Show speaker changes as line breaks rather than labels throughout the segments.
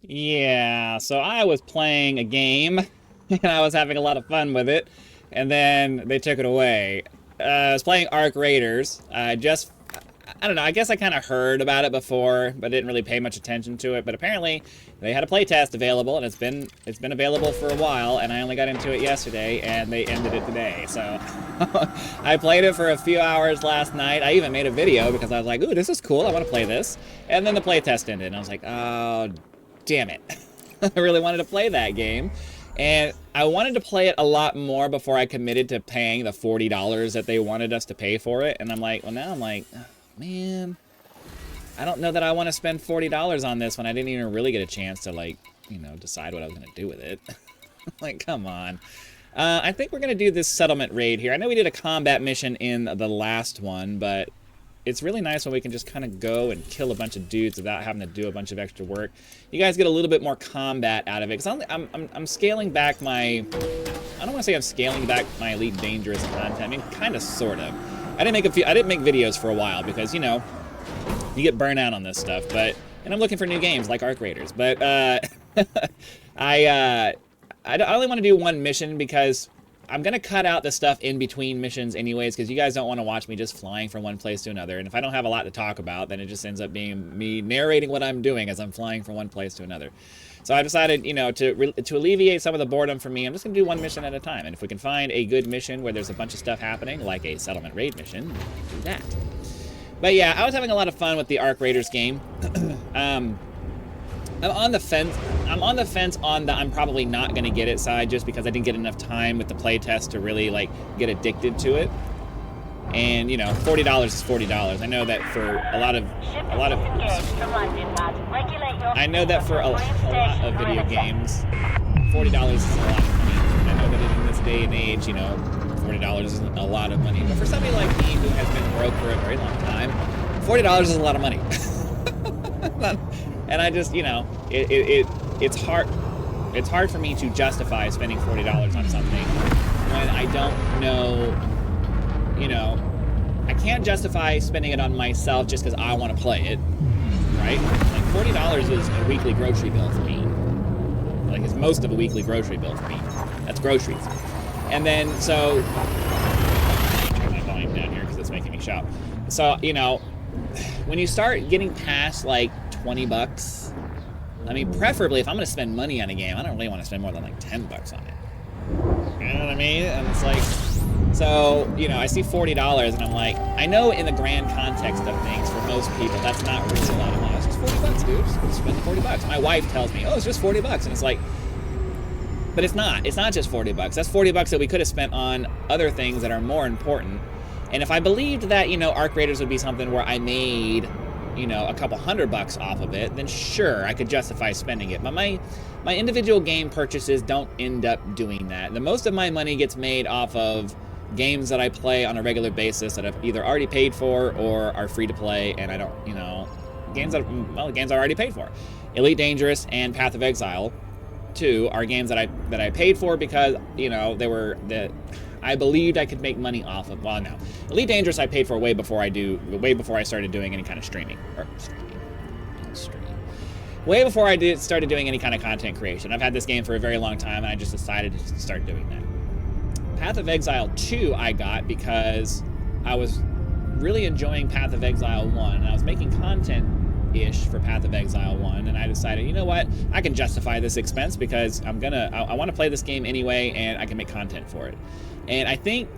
Yeah, so I was playing a game, and I was having a lot of fun with it, and then they took it away. I was playing Arc Raiders. I don't know, I guess I kind of heard about it before, but didn't really pay much attention to it. But apparently, they had a playtest available, and it's been available for a while, and I only got into it yesterday, and they ended it today. So I played it for a few hours last night. I even made a video because I was like, ooh, this is cool, I want to play this. And then the playtest ended, and I was like, oh, damn it. I really wanted to play that game. And I wanted to play it a lot more before I committed to paying the $40 that they wanted us to pay for it. And I'm like, well, now I'm like, oh, man, I don't know that I want to spend $40 on this when I didn't even really get a chance to, like, you know, decide what I was going to do with it. Like, come on. I think we're going to do this settlement raid here. I know we did a combat mission in the last one, but it's really nice when we can just kind of go and kill a bunch of dudes without having to do a bunch of extra work. You guys get a little bit more combat out of it, because I'm scaling back my... I don't want to say I'm scaling back my Elite Dangerous content. I mean, kind of, sort of. I didn't make videos for a while because, you know, you get burnt out on this stuff, but... And I'm looking for new games like Arc Raiders, but I only want to do one mission because I'm going to cut out the stuff in between missions anyways, because you guys don't want to watch me just flying from one place to another. And if I don't have a lot to talk about, then it just ends up being me narrating what I'm doing as I'm flying from one place to another. So I decided, you know, to alleviate some of the boredom for me, I'm just going to do one mission at a time. And if we can find a good mission where there's a bunch of stuff happening, like a settlement raid mission, do that. But yeah, I was having a lot of fun with the Arc Raiders game. I'm on the fence. I'm on the fence on the I'm probably not going to get it side, just because I didn't get enough time with the playtest to really, like, get addicted to it. And, you know, $40 is $40. I know that for a lot of I know that for a lot of video games, $40 is a lot of money. I know that in this day and age, you know, $40 isn't a lot of money. But for somebody like me who has been broke for a very long time, $40 is a lot of money. And I just, you know, it's hard for me to justify spending $40 on something when I don't know, you know, I can't justify spending it on myself just because I want to play it, right? Like, $40 is a weekly grocery bill for me. Like, it's most of a weekly grocery bill for me. That's groceries. And then, so, turn my volume down here because it's making me shout. So, you know, when you start getting past, like, $20, I mean, preferably if I'm going to spend money on a game, I don't really want to spend more than like $10 on it. You know what I mean? And it's like, so, you know, I see $40 and I'm like, I know in the grand context of things, for most people, that's not really a lot of money. It's just $40, dude. Just spend the $40. My wife tells me, oh, it's just $40. And it's like, but it's not. It's not just $40. That's $40 that we could have spent on other things that are more important. And if I believed that, you know, Arc Raiders would be something where I made, you know, a couple $100 off of it, then sure, I could justify spending it. But my individual game purchases don't end up doing that. The most of my money gets made off of games that I play on a regular basis that I've either already paid for or are free to play, and I don't, you know, games I already paid for. Elite Dangerous and Path of Exile 2 are games that I paid for because, you know, I believed I could make money off of. Well, no. Elite Dangerous I paid for way before I started doing any kind of streaming. Way before I started doing any kind of content creation. I've had this game for a very long time, and I just decided to start doing that. Path of Exile 2 I got because I was really enjoying Path of Exile 1, and I was making content-ish for Path of Exile 1, and I decided, you know what, I can justify this expense because I want to play this game anyway, and I can make content for it. And I think,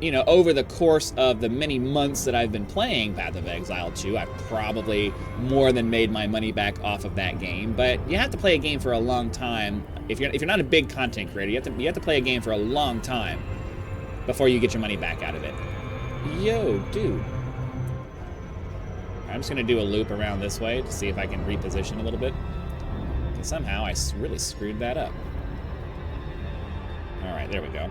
you know, over the course of the many months that I've been playing Path of Exile 2, I've probably more than made my money back off of that game. But you have to play a game for a long time. If you're not a big content creator, you have to play a game for a long time before you get your money back out of it. Yo, dude. I'm just gonna do a loop around this way to see if I can reposition a little bit. Because somehow I really screwed that up. All right, there we go.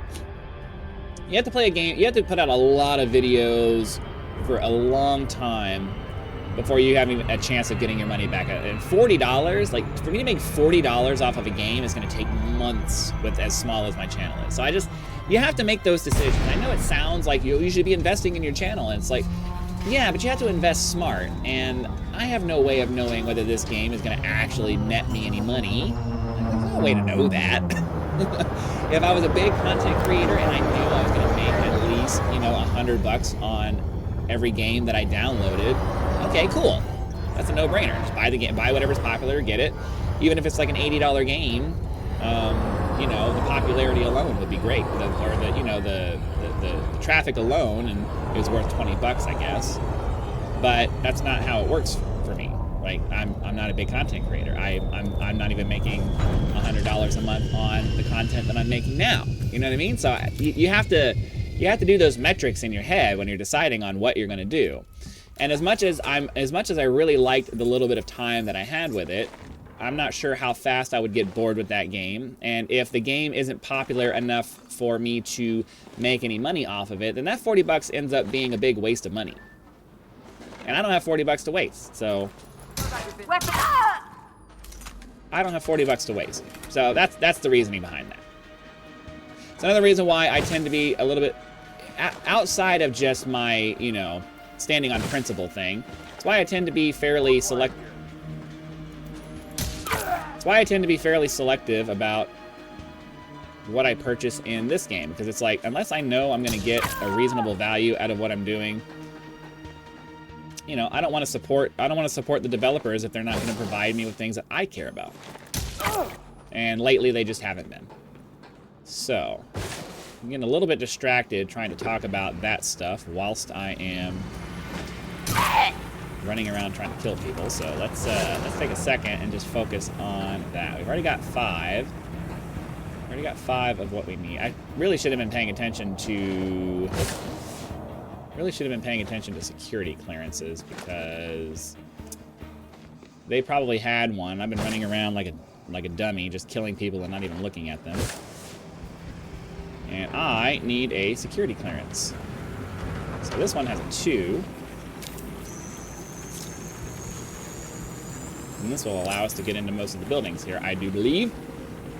You have to play a game, you have to put out a lot of videos for a long time before you have a chance of getting your money back. And $40, like, for me to make $40 off of a game is going to take months with as small as my channel is. So you have to make those decisions. I know it sounds like you should be investing in your channel, and it's like, yeah, but you have to invest smart. And I have no way of knowing whether this game is going to actually net me any money. There's no way to know that. If I was a big content creator and I knew I was going to make at least, you know, $100 on every game that I downloaded, okay, cool. That's a no-brainer. Just buy the game, buy whatever's popular, get it. Even if it's like an $80 game, you know, the popularity alone would be great, or the you know, the traffic alone, and it was worth $20, I guess. But that's not how it works for me. Like, I'm not a big content creator. I'm not even making $100 a month on the content that I'm making now. You know what I mean? So you have to do those metrics in your head when you're deciding on what you're going to do. And as much as I really liked the little bit of time that I had with it, I'm not sure how fast I would get bored with that game. And if the game isn't popular enough for me to make any money off of it, then that $40 ends up being a big waste of money. And I don't have $40 to waste, so I don't have $40 to waste. So that's the reasoning behind that. It's another reason why I tend to be a little bit outside of just my, you know, standing on principle thing. It's why I tend to be fairly selective. It's why I tend to be fairly selective about what I purchase in this game, because it's like, unless I know I'm going to get a reasonable value out of what I'm doing, you know, I don't want to support the developers if they're not going to provide me with things that I care about. And lately they just haven't been. So, I'm getting a little bit distracted trying to talk about that stuff whilst I am running around trying to kill people. So let's take a second and just focus on that. We've already got 5. Already got 5 of what we need. I really should have been paying attention to security clearances, because they probably had one. I've been running around like a dummy, just killing people and not even looking at them. And I need a security clearance. So this one has a 2. And this will allow us to get into most of the buildings here, I do believe.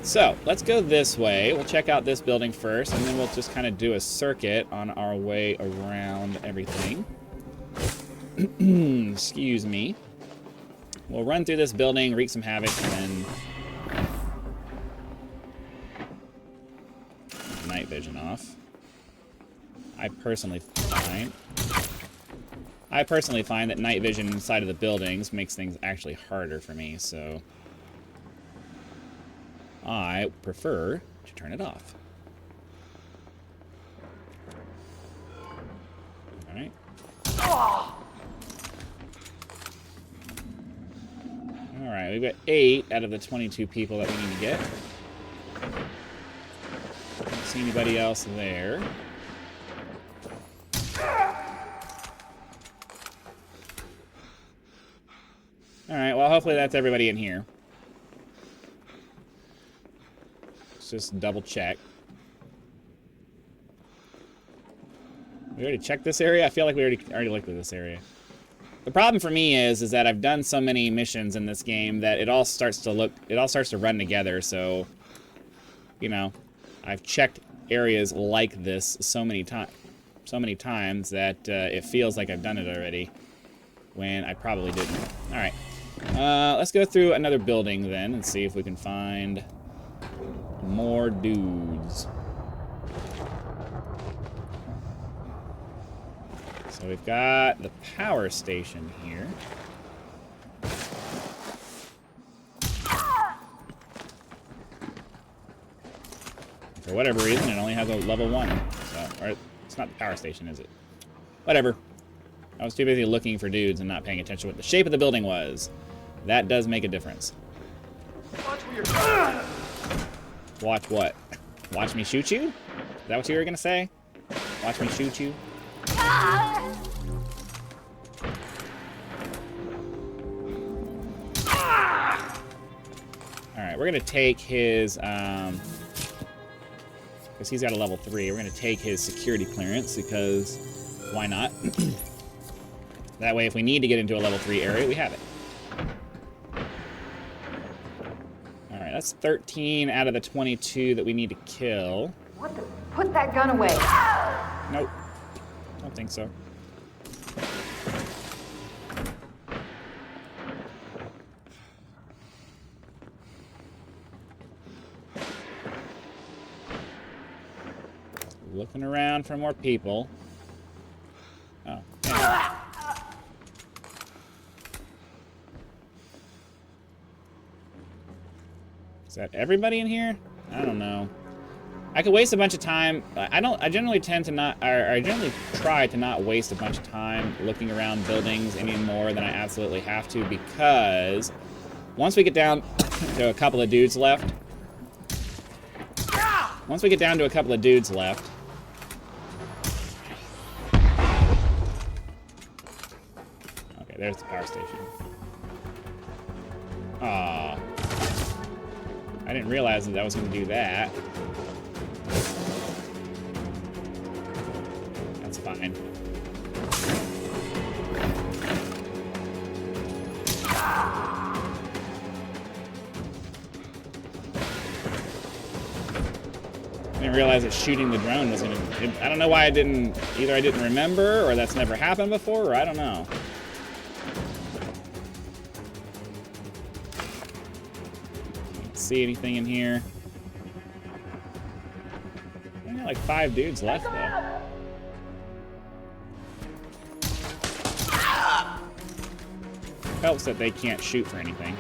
So, let's go this way. We'll check out this building first, and then we'll just kind of do a circuit on our way around everything. Excuse me. We'll run through this building, wreak some havoc, and then night vision off. I personally find that night vision inside of the buildings makes things actually harder for me, so I prefer to turn it off. Alright. Alright, we've got 8 out of the 22 people that we need to get. Don't see anybody else there. Alright, well, hopefully that's everybody in here. Let's just double check. We already checked this area? I feel like we already looked at this area. The problem for me is that I've done so many missions in this game that it all starts to run together, so, you know, I've checked areas like this so many times that it feels like I've done it already, when I probably didn't. Alright. Let's go through another building then and see if we can find more dudes. So we've got the power station here. For whatever reason, it only has a level 1. So, or it's not the power station, is it? Whatever. I was too busy looking for dudes and not paying attention to what the shape of the building was. That does make a difference. Watch what? Watch me shoot you? Is that what you were gonna say? Watch me shoot you? Alright, we're gonna take his, because he's got a level 3, we're gonna take his security clearance, because why not? That way, if we need to get into a level 3 area, we have it. Alright, that's 13 out of the 22 that we need to kill.
What the? Put that gun away.
Nope. Don't think so. looking around for more people. Oh. Yeah. Is that everybody in here? I don't know. I could waste a bunch of time. I generally tend to not, or I generally try to not waste a bunch of time looking around buildings any more than I absolutely have to, because once we get down to a couple of dudes left, okay, there's the power station. Aw. I didn't realize that I was going to do that. That's fine. I didn't realize that shooting the drone was going to... I don't know why I didn't... Either I didn't remember, or that's never happened before, or I don't know. Can't see anything in here. I got like 5 dudes left, though. Helps that they can't shoot for anything.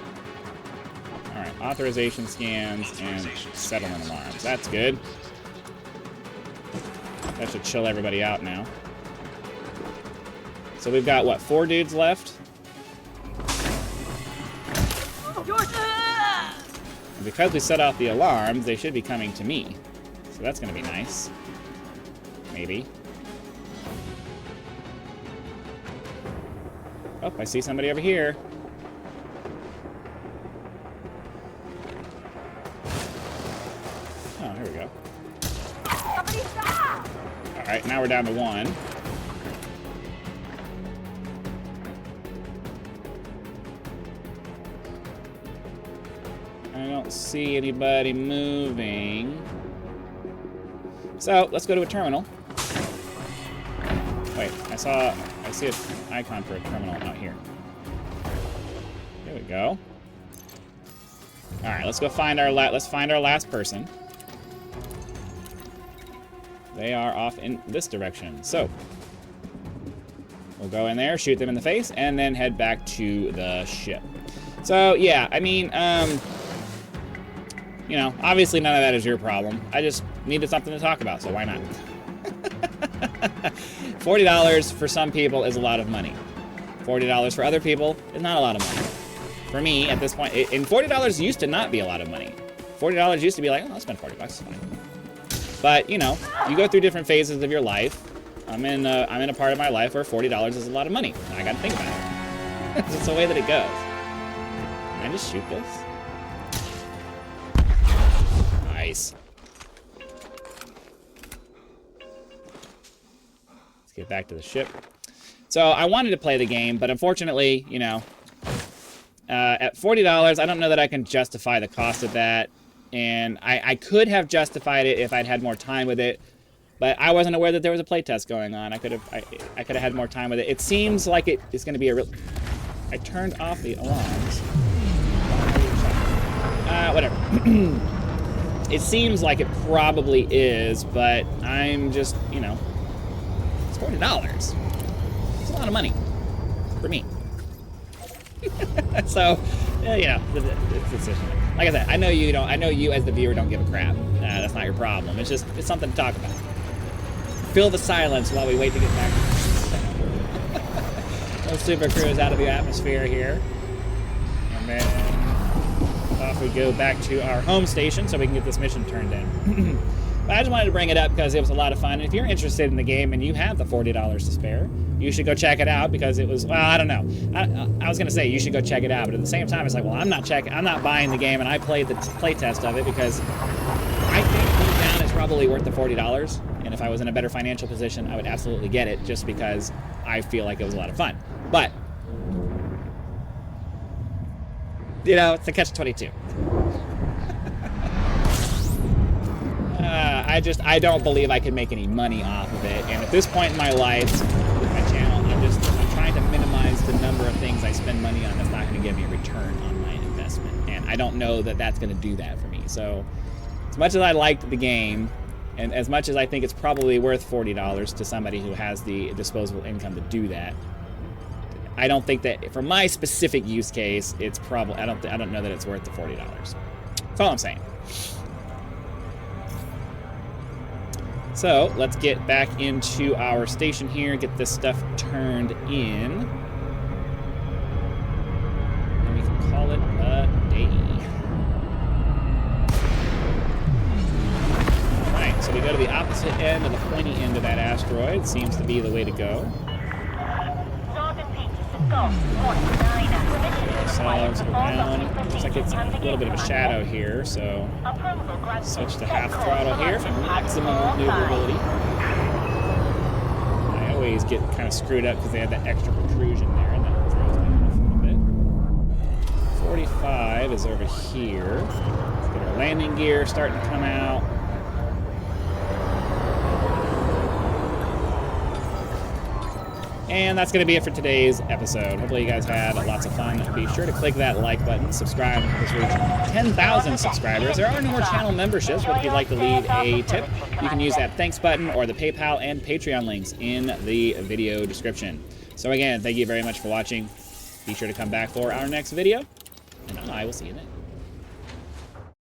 Alright, authorization scans and settlement alarms. That's good. That should chill everybody out now. So we've got, what, 4 dudes left? And because we set off the alarms, they should be coming to me. So that's going to be nice. Maybe. Oh, I see somebody over here. Oh, here we go. Alright, now we're down to 1. I don't see anybody moving. So, let's go to a terminal. Wait, I see an icon for a terminal out here. There we go. All right, let's go find our last person. They are off in this direction. So we'll go in there, shoot them in the face, and then head back to the ship. So yeah, I mean, you know, obviously none of that is your problem. I just needed something to talk about, so why not? $40 for some people is a lot of money. $40 for other people is not a lot of money. For me, at this point, and $40 used to not be a lot of money. $40 used to be like, oh, I'll spend $40, it's fine. But, you know, you go through different phases of your life. I'm in a part of my life where $40 is a lot of money. And I gotta think about it. It's the way that it goes. Can I just shoot this? Nice. Let's get back to the ship. So I wanted to play the game, but unfortunately, you know, at $40, I don't know that I can justify the cost of that. And I could have justified it if I'd had more time with it, but I wasn't aware that there was a playtest going on. I could have had more time with it. It seems like it is going to be a real... I turned off the alarms. Whatever. It seems like it probably is, but I'm just, you know, it's $40. It's a lot of money for me. So, you know, it's like I said, I know you as the viewer don't give a crap. That's not your problem. It's something to talk about. Fill the silence while we wait to get back. No super cruise out of the atmosphere here. And then off we go back to our home station so we can get this mission turned in. But I just wanted to bring it up because it was a lot of fun. And if you're interested in the game and you have the $40 to spare, you should go check it out because it was, well, I don't know. I was going to say you should go check it out, but at the same time, it's like, well, I'm not buying the game, and I played the playtest of it because I think deep down it's probably worth the $40. And if I was in a better financial position, I would absolutely get it just because I feel like it was a lot of fun. But, you know, it's a catch-22. I don't believe I can make any money off of it. And at this point in my life, with my channel, I'm trying to minimize the number of things I spend money on that's not going to give me a return on my investment. And I don't know that that's going to do that for me. So as much as I liked the game, And as much as I think it's probably worth $40 to somebody who has the disposable income to do that, I don't think that for my specific use case, it's probably I don't know that it's worth the $40. That's all I'm saying. So let's get back into our station here, get this stuff turned in, and we can call it a day. Alright, so we go to the opposite end of the pointy end of that asteroid. Seems to be the way to go. Solves around. Looks like it's a little bit of a shadow here, so switch to half throttle here for maximum maneuverability. I always get kind of screwed up because they have that extra protrusion there, and that throws me off a little bit. 45 is over here. Let's get our landing gear starting to come out. And that's going to be it for today's episode. Hopefully you guys had lots of fun. Be sure to click that like button, subscribe. Let's reach 10,000 subscribers. There are no more channel memberships, but if you'd like to leave a tip, you can use that thanks button or the PayPal and Patreon links in the video description. So again, thank you very much for watching. Be sure to come back for our next video, and I will see you then.